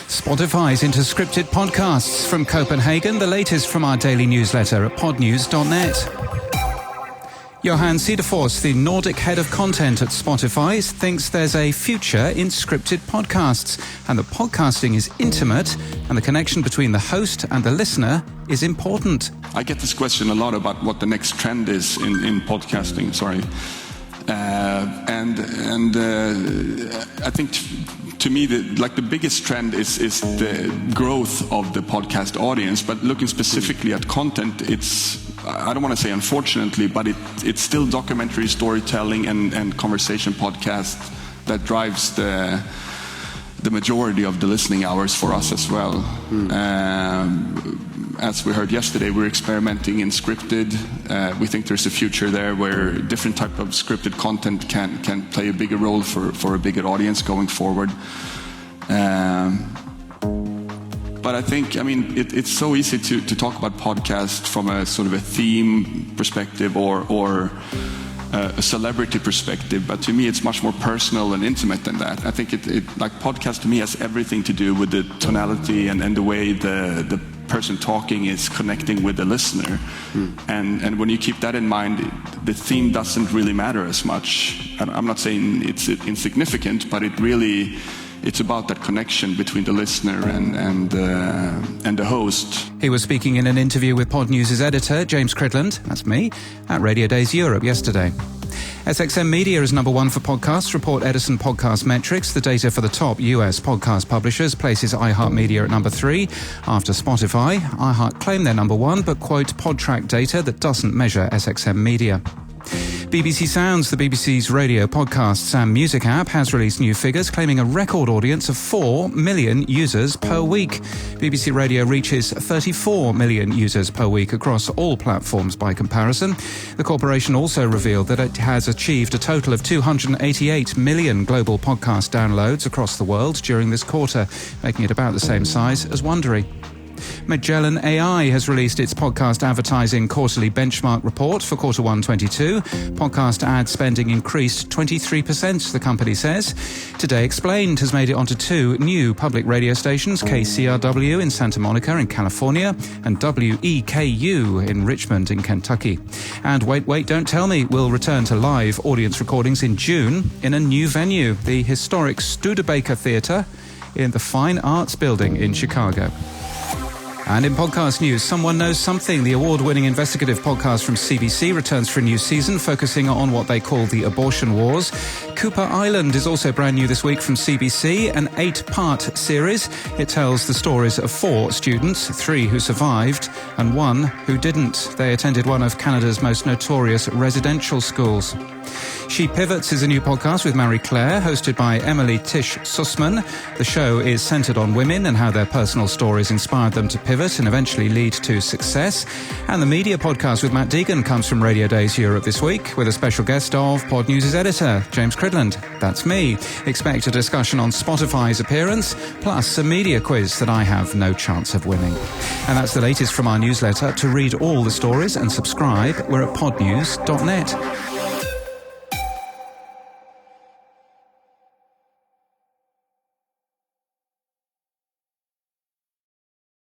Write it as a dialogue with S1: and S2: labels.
S1: Spotify's into scripted podcasts from Copenhagen, the latest from our daily newsletter at podnews.net. Johan Cederfors, the Nordic head of content at Spotify, thinks there's a future in scripted podcasts and that podcasting is intimate and the connection between the host and the listener is important.
S2: I get this question a lot about what the next trend is in podcasting, I think to me, the biggest trend is the growth of the podcast audience. But looking specifically at content, I don't want to say unfortunately, but it's still documentary storytelling and conversation podcasts that drives the majority of the listening hours for us as well. As we heard yesterday, we're experimenting in scripted. We think there's a future there where different type of scripted content can play a bigger role for a bigger audience going forward. But I think, it's so easy to talk about podcasts from a sort of a theme perspective or a celebrity perspective, but to me it's much more personal and intimate than that. I think podcast to me has everything to do with the tonality and the way the person talking is connecting with the listener. And when you keep that in mind, the theme doesn't really matter as much. I'm not saying it's insignificant, but it's about that connection between the listener and the host.
S1: He was speaking in an interview with Podnews' editor, James Cridland, that's me, at Radio Days Europe yesterday. SXM Media is number one for podcasts, report Edison Podcast Metrics. The data for the top US podcast publishers places iHeartMedia at number 3. After Spotify, iHeart claim they're number 1, but quote PodTrack data that doesn't measure SXM Media. BBC Sounds, the BBC's radio podcasts and music app, has released new figures claiming a record audience of 4 million users per week. BBC Radio reaches 34 million users per week across all platforms by comparison. The corporation also revealed that it has achieved a total of 288 million global podcast downloads across the world during this quarter, making it about the same size as Wondery. Magellan AI has released its podcast advertising quarterly benchmark report for quarter 1 22. Podcast ad spending increased 23%, the company says. Today Explained has made it onto 2 new public radio stations, KCRW in Santa Monica in California and WEKU in Richmond in Kentucky. And Wait, Don't Tell Me will return to live audience recordings in June in a new venue, the historic Studebaker Theatre in the Fine Arts Building in Chicago. And in podcast news, Someone Knows Something, the award-winning investigative podcast from CBC, returns for a new season, focusing on what they call the abortion wars. Cooper Island is also brand new this week from CBC, an 8-part series. It tells the stories of 4 students, 3 who survived and 1 who didn't. They attended one of Canada's most notorious residential schools. She Pivots is a new podcast with Marie Claire, hosted by Emily Tish Sussman. The show is centred on women and how their personal stories inspired them to pivot and eventually lead to success. And the Media Podcast with Matt Deegan comes from Radio Days Europe this week with a special guest of Podnews' editor, James Cridland. That's me. Expect a discussion on Spotify's appearance, plus a media quiz that I have no chance of winning. And that's the latest from our newsletter. To read all the stories and subscribe, we're at podnews.net.